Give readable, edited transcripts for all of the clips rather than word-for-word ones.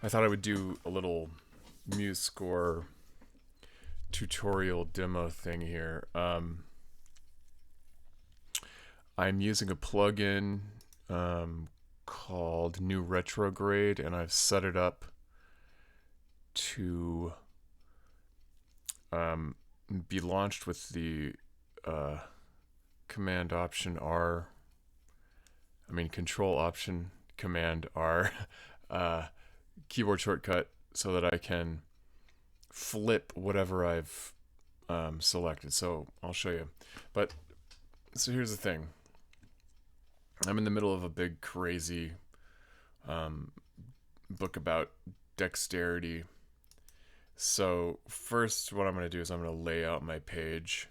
I thought I would do a little MuseScore tutorial demo thing here. I'm using a plugin called New Retrograde, and I've set it up to be launched with the Command Option R. Control Option Command R keyboard shortcut, so that I can flip whatever I've selected. So I'll show you. But so here's the thing. I'm in the middle of a big crazy book about dexterity. So first what I'm going to do is I'm going to lay out my page,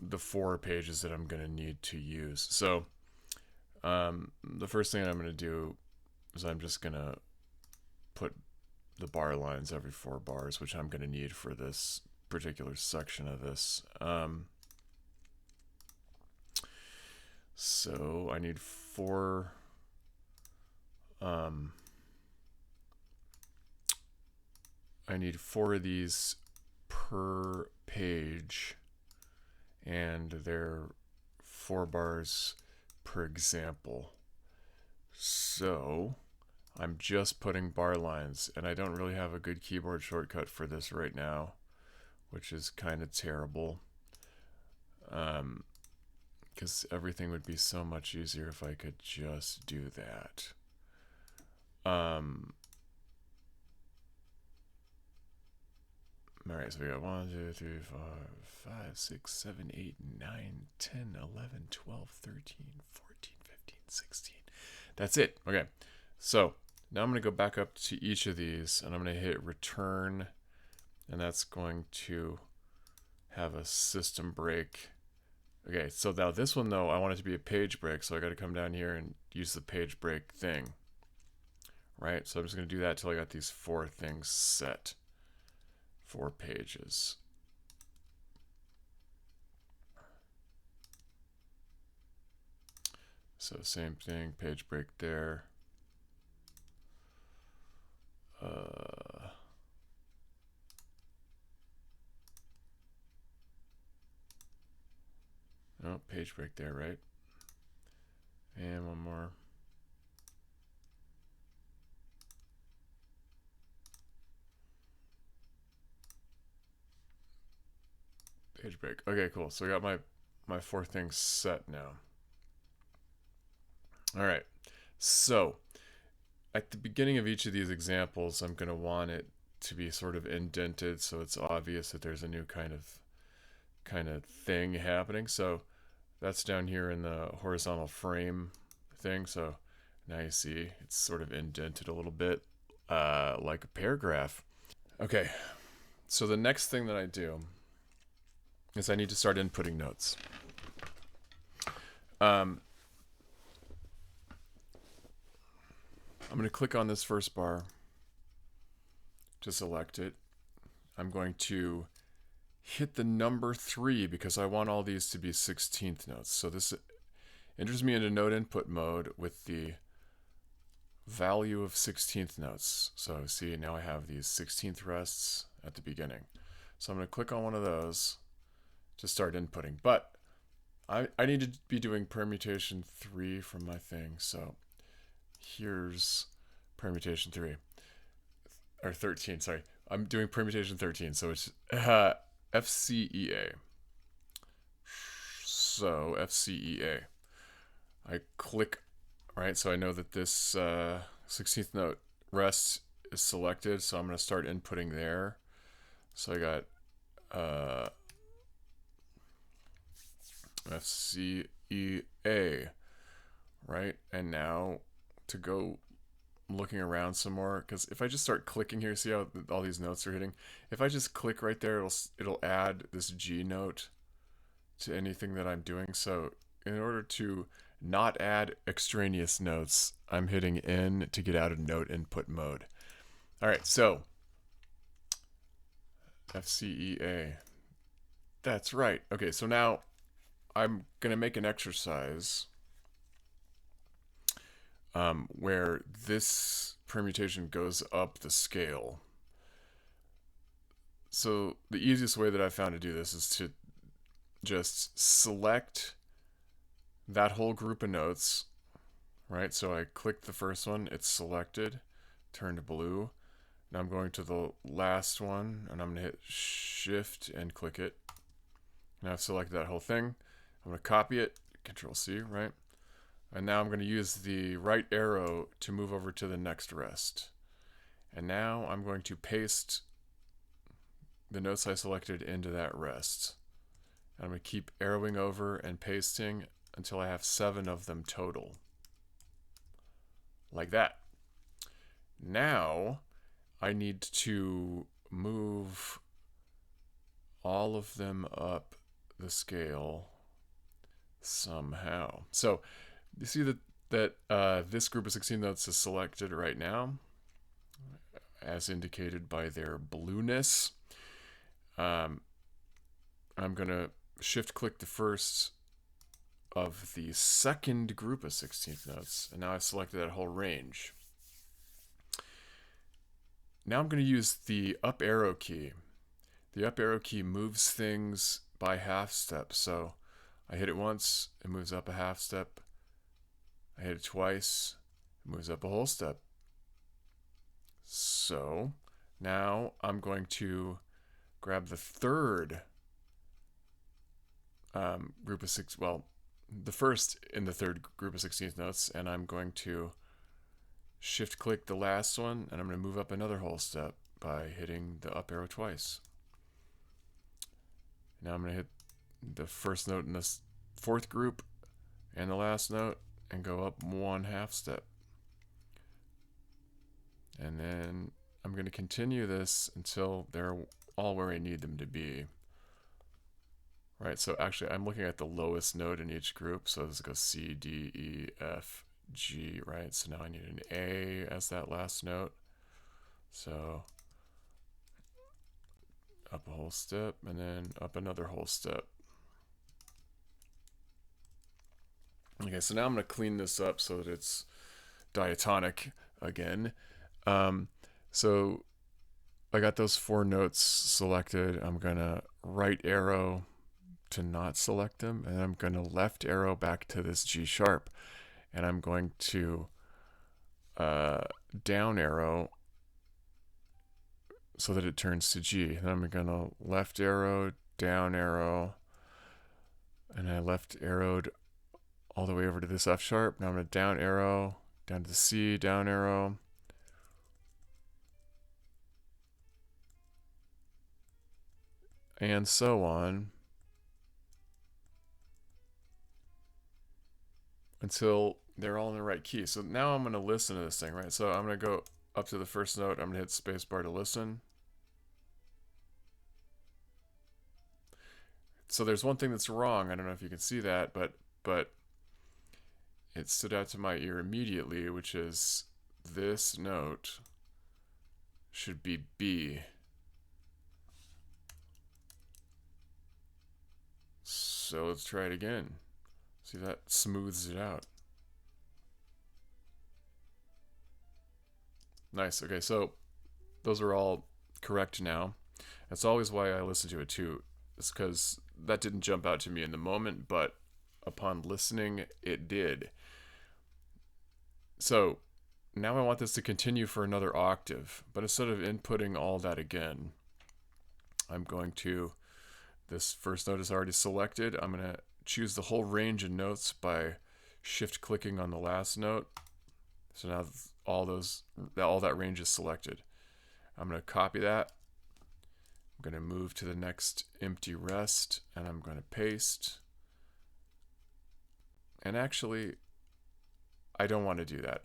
the 4 pages that I'm going to need to use. So the first thing I'm going to do is I'm just going to put the bar lines every 4 bars, which I'm going to need for this particular section of this. So I need 4 of these per page, and they're 4 bars per example. So I'm just putting bar lines, and I don't really have a good keyboard shortcut for this right now, which is kind of terrible. Because everything would be so much easier if I could just do that. Alright, so we got 1, 2, 3, 4, 5, 6, 7, 8, 9, 10, 11, 12, 13, 14, 15, 16. That's it. Okay, so now I'm going to go back up to each of these, and I'm going to hit return, and that's going to have a system break. Okay, so now this one, though, I want it to be a page break, so I got to come down here and use the page break thing. Right, so I'm just going to do that till I got these 4 things set. 4 pages. So same thing, page break there. Oh, page break there, right? And one more. Page break. Okay, cool. So I got my 4 things set now. All right. So at the beginning of each of these examples, I'm going to want it to be sort of indented, so it's obvious that there's a new kind of thing happening. So that's down here in the horizontal frame thing. So now you see it's sort of indented a little bit, like a paragraph. Okay, so the next thing that I do is I need to start inputting notes. I'm going to click on this first bar to select it. I'm going to hit the number 3 because I want all these to be 16th notes. So this enters me into note input mode with the value of 16th notes. So see, now I have these 16th rests at the beginning. So I'm going to click on one of those to start inputting. But I need to be doing permutation 3 from my thing. So here's permutation 3. Or 13, sorry. I'm doing permutation 13. So it's FCEA. So FCEA. I click, right? So I know that this 16th note rest is selected. So I'm going to start inputting there. So I got FCEA, right? And now to go looking around some more, because if I just start clicking here, see how all these notes are hitting? If I just click right there, it'll add this G note to anything that I'm doing. So in order to not add extraneous notes, I'm hitting N to get out of note input mode. All right, so FCEA. That's right. Okay, so now I'm going to make an exercise where this permutation goes up the scale. So the easiest way that I found to do this is to just select that whole group of notes, right? So I click the first one, it's selected, turned blue. Now I'm going to the last one, and I'm going to hit Shift and click it. Now I've selected that whole thing. I'm going to copy it, Control C, right? And now I'm going to use the right arrow to move over to the next rest. And now I'm going to paste the notes I selected into that rest. And I'm going to keep arrowing over and pasting until I have 7 of them total. Like that. Now I need to move all of them up the scale somehow. So you see that this group of 16 notes is selected right now, as indicated by their blueness. I'm going to shift click the first of the second group of 16th notes, and now I've selected that whole range. Now I'm going to use the up arrow key. The up arrow key moves things by half step. So I hit it once, it moves up a half step. I hit it twice, it moves up a whole step. So now I'm going to grab the third group of the first in the third group of 16th notes, and I'm going to shift click the last one, and I'm going to move up another whole step by hitting the up arrow twice. Now I'm going to hit the first note in this fourth group and the last note and go up 1/2 step. And then I'm going to continue this until they're all where I need them to be. Right, so actually I'm looking at the lowest note in each group. So this goes C, D, E, F, G, right? So now I need an A as that last note. So up a whole step and then up another whole step. Okay, so now I'm going to clean this up so that it's diatonic again. So I got those 4 notes selected. I'm going to right arrow to not select them, and I'm going to left arrow back to this G sharp, and I'm going to down arrow so that it turns to G. And I'm going to left arrow, down arrow, and I left arrowed all the way over to this F sharp. Now I'm going to down arrow, down to the C, down arrow, and so on until they're all in the right key. So now I'm going to listen to this thing, right? So I'm going to go up to the first note. I'm going to hit spacebar to listen. So there's one thing that's wrong. I don't know if you can see that, but it stood out to my ear immediately, which is this note should be B. So let's try it again. See, that smooths it out. Nice. Okay, so those are all correct now. That's always why I listen to it too. It's because that didn't jump out to me in the moment, but upon listening, it did. So now I want this to continue for another octave, but instead of inputting all that again, I'm going to, this first note is already selected. I'm going to choose the whole range of notes by shift clicking on the last note. So now all that range is selected. I'm going to copy that. I'm going to move to the next empty rest, and I'm going to paste. And actually, I don't want to do that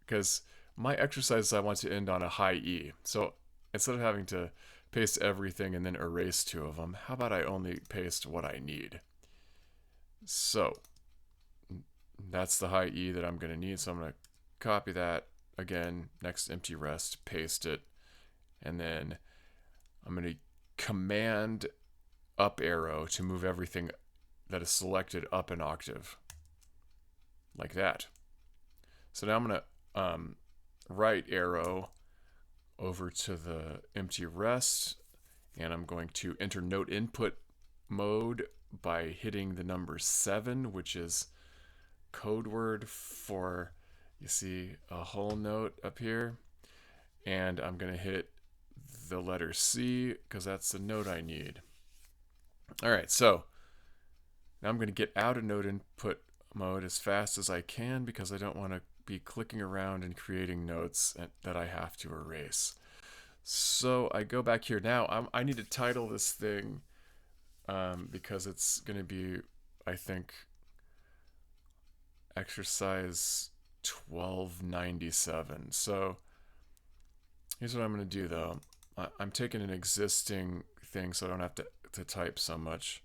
because my exercise I want to end on a high E. So instead of having to paste everything and then erase 2 of them, how about I only paste what I need? So that's the high E that I'm going to need. So I'm going to copy that again, next empty rest, paste it, and then I'm going to command up arrow to move everything that is selected up an octave, like that. So now I'm going to right arrow over to the empty rest, and I'm going to enter note input mode by hitting the number 7, which is code word for, you see a whole note up here, and I'm going to hit the letter C because that's the note I need. All right, so now I'm going to get out of note input mode as fast as I can because I don't want to be clicking around and creating notes that I have to erase. So I go back here now. I need to title this thing because it's going to be, I think, exercise 1297. So here's what I'm going to do, though. I'm taking an existing thing so I don't have to type so much.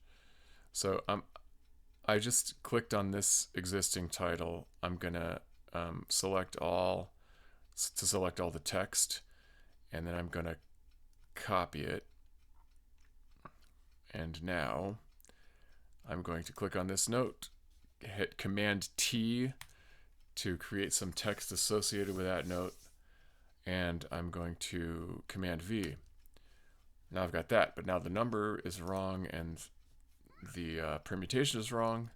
So I just clicked on this existing title. I'm going to select all the text, and then I'm going to copy it. And now I'm going to click on this note, hit Command T to create some text associated with that note, and I'm going to Command V. Now I've got that, but now the number is wrong and the permutation is wrong.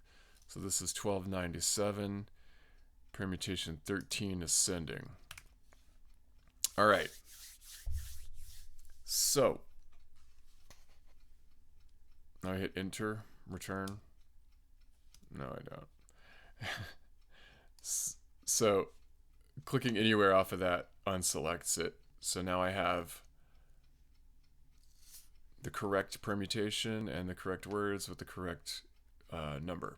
So this is 1297, permutation 13 ascending. All right. So now I hit enter, return. No, I don't. So clicking anywhere off of that unselects it. So now I have the correct permutation and the correct words with the correct number.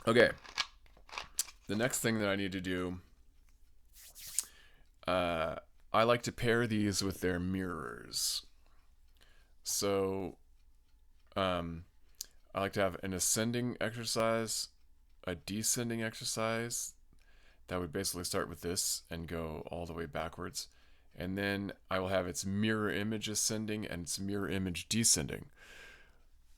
Okay. The next thing that I need to do, I like to pair these with their mirrors. So I like to have an ascending exercise, a descending exercise that would basically start with this and go all the way backwards. And then I will have its mirror image ascending and its mirror image descending.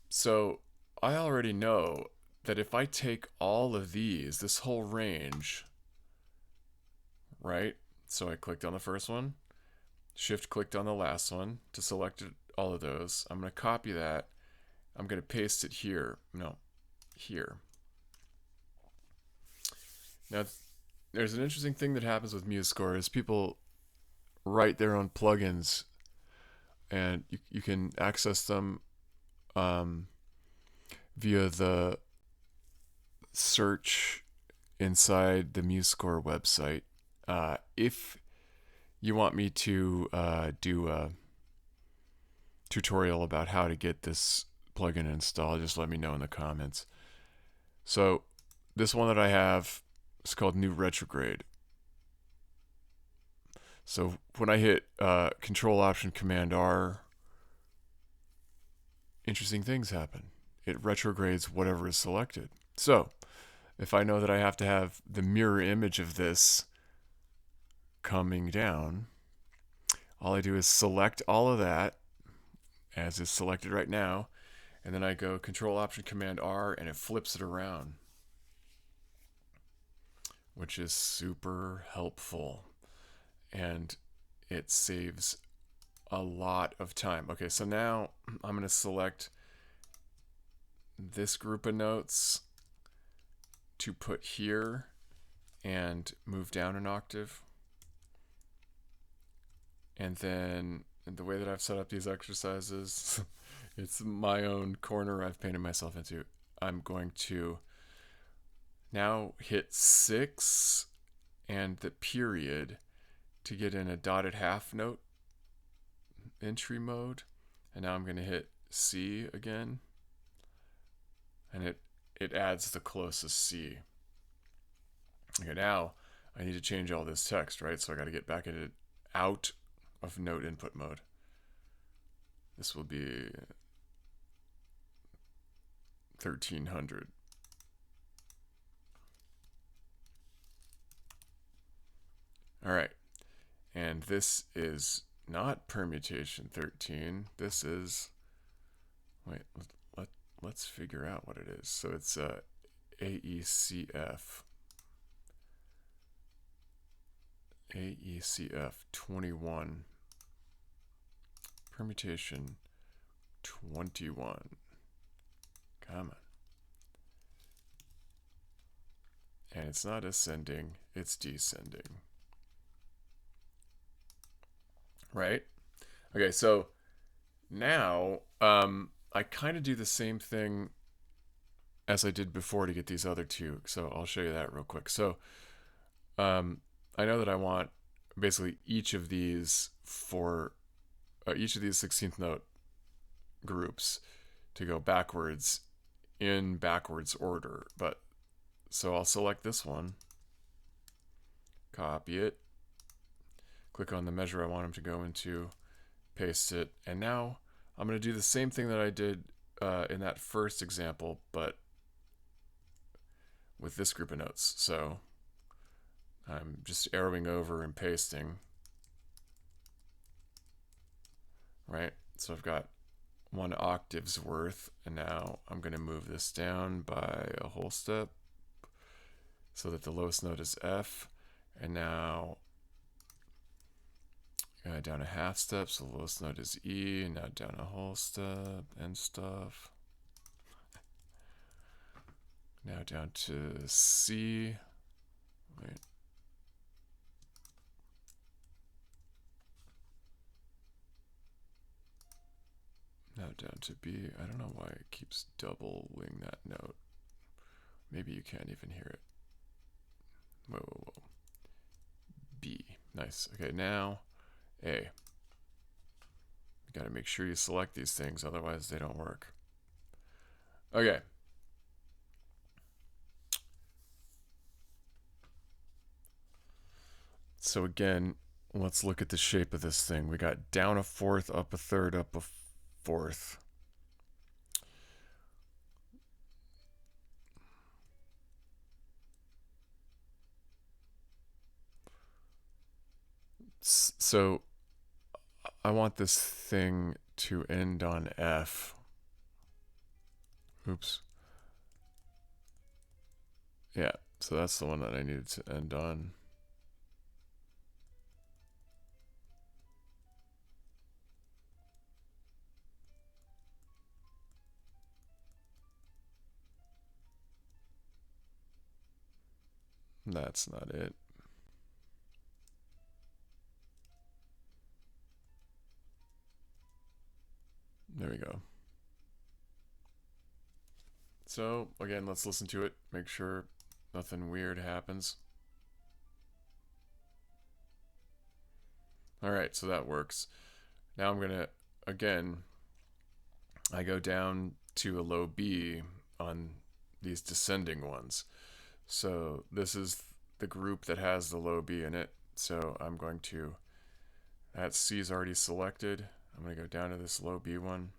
So I already know that if I take all of these, this whole range, right? So I clicked on the first one, shift clicked on the last one to select all of those. I'm going to copy that. I'm going to paste it here. No, here. Now, there's an interesting thing that happens with MuseScore is people write their own plugins, and you can access them via the search inside the MuseScore website. If you want me to do a tutorial about how to get this plugin installed, just let me know in the comments. So this one that I have is called New Retrograde. So when I hit Control Option Command R, interesting things happen. It retrogrades whatever is selected. So if I know that I have to have the mirror image of this coming down, all I do is select all of that as is selected right now, and then I go Control Option Command R and it flips it around, which is super helpful, and it saves a lot of time. Okay, so now I'm going to select this group of notes to put here and move down an octave. And then the way that I've set up these exercises, it's my own corner I've painted myself into. I'm going to now hit 6 and the period to get in a dotted half note entry mode. And now I'm going to hit C again. And it adds the closest C. Okay, now I need to change all this text, right? So I got to get back out of note input mode. This will be 1300. All right, and this is not permutation 13. This is, wait, let's figure out what it is. So it's AECF. AECF 21. Permutation 21. Come on. And it's not ascending, it's descending. Right? Okay, so now I kind of do the same thing as I did before to get these other two. So I'll show you that real quick. So I know that I want basically each of these 16th note groups to go backwards in backwards order. But so I'll select this one, copy it, click on the measure I want them to go into, paste it, and now I'm going to do the same thing that I did in that first example, but with this group of notes. So I'm just arrowing over and pasting, right? So I've got 1 octave's worth, and now I'm going to move this down by a whole step so that the lowest note is F, and now down a half step, so the lowest note is E, and now down a whole step and stuff. Now down to C. Wait. Now down to B. I don't know why it keeps doubling that note. Maybe you can't even hear it. Whoa, whoa, whoa. B. Nice. Okay, now A. You gotta make sure you select these things, otherwise they don't work. Okay. So again, let's look at the shape of this thing. We got down a fourth, up a third, up a fourth. So I want this thing to end on F. Oops. Yeah, so that's the one that I needed to end on. That's not it. There we go. So again, let's listen to it, make sure nothing weird happens. All right, so that works. Now I'm gonna, again, I go down to a low B on these descending ones. So this is the group that has the low B in it. So I'm going to, that C is already selected. I'm going to go down to this low B one,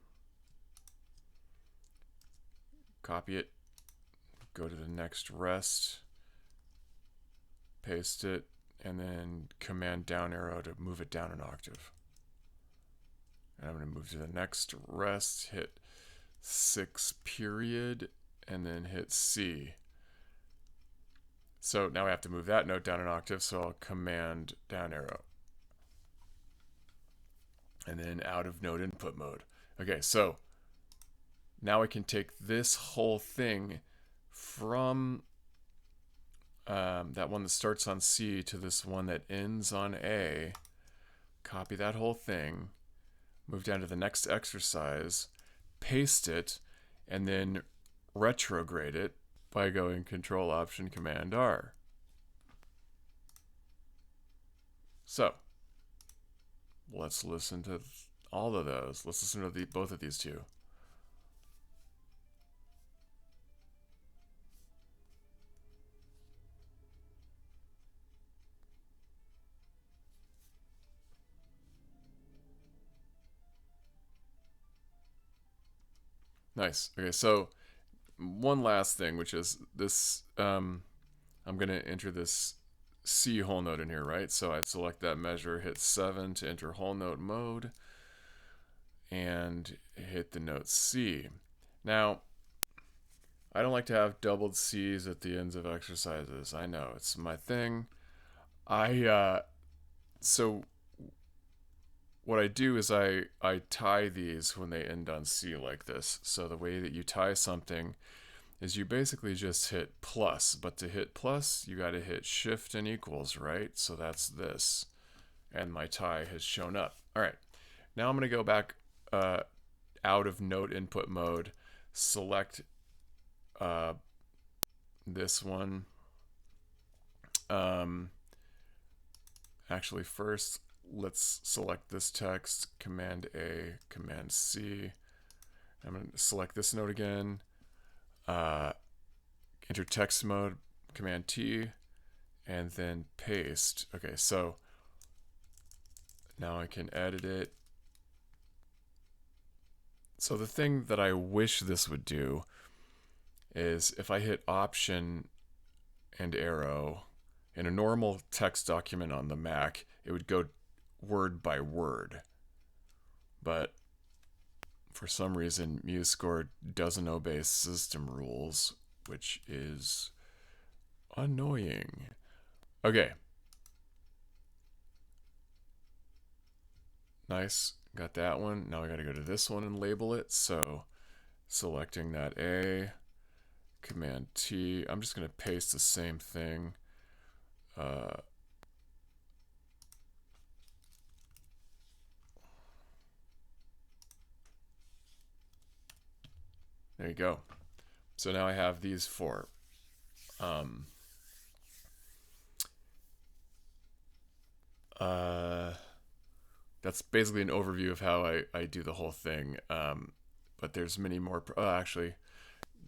copy it, go to the next rest, paste it, and then command down arrow to move it down an octave. And I'm going to move to the next rest, hit 6 period, and then hit C. So now I have to move that note down an octave, so I'll command down arrow. And then out of note input mode. Okay, so now I can take this whole thing from that one that starts on C to this one that ends on A, copy that whole thing, move down to the next exercise, paste it, and then retrograde it by going Control Option Command R. So let's listen to all of those. Let's listen to both of these two. Nice. Okay, so one last thing, which is this, I'm going to enter this C whole note in here, right? So I select that measure, hit 7 to enter whole note mode, and hit the note C. Now, I don't like to have doubled C's at the ends of exercises. I know, it's my thing. So what I do is I tie these when they end on C like this. So the way that you tie something is you basically just hit plus, but to hit plus, you got to hit shift and equals, right? So that's this, and my tie has shown up. All right, now I'm going to go back out of note input mode, select this one. Actually, first, let's select this text, Command A, Command C. I'm going to select this note again, enter text mode, Command T, and then paste. Okay, so now I can edit it. So the thing that I wish this would do is if I hit Option and arrow in a normal text document on the Mac, it would go word by word. But for some reason, MuseScore doesn't obey system rules, which is annoying. Okay. Nice. Got that one. Now I got to go to this one and label it. So selecting that A, Command T. I'm just going to paste the same thing. There you go. So now I have these four. That's basically an overview of how I do the whole thing. But there's many more. Actually,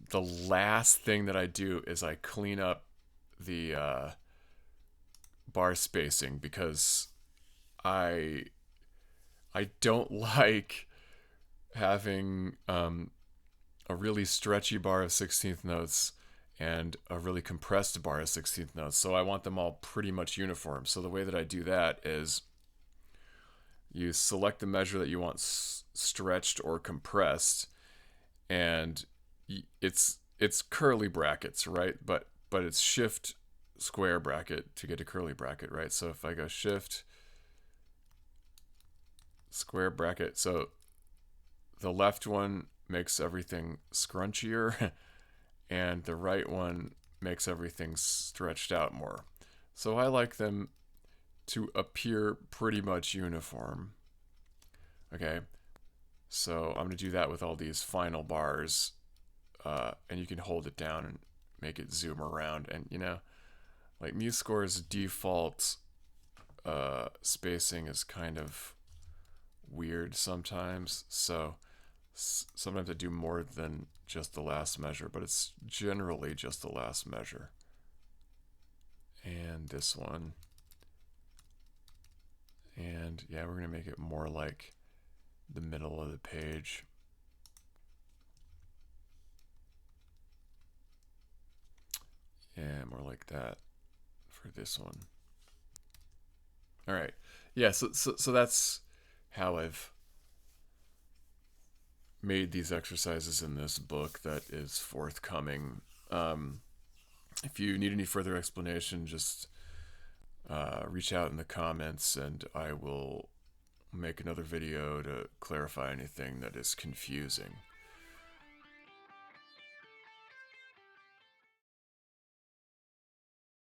the last thing that I do is I clean up the bar spacing, because I don't like having a really stretchy bar of 16th notes and a really compressed bar of 16th notes. So I want them all pretty much uniform. So the way that I do that is you select the measure that you want stretched or compressed, and it's curly brackets, right? But it's shift square bracket to get a curly bracket, right? So if I go shift square bracket, so the left one makes everything scrunchier and the right one makes everything stretched out more. So I like them to appear pretty much uniform. Okay, so I'm going to do that with all these final bars, and you can hold it down and make it zoom around. And you know, like MuseScore's default spacing is kind of weird sometimes, so sometimes I do more than just the last measure, but it's generally just the last measure. And this one. And yeah, we're going to make it more like the middle of the page. Yeah, more like that for this one. All right. Yeah, so that's how I've made these exercises in this book that is forthcoming. If you need any further explanation, just reach out in the comments and I will make another video to clarify anything that is confusing.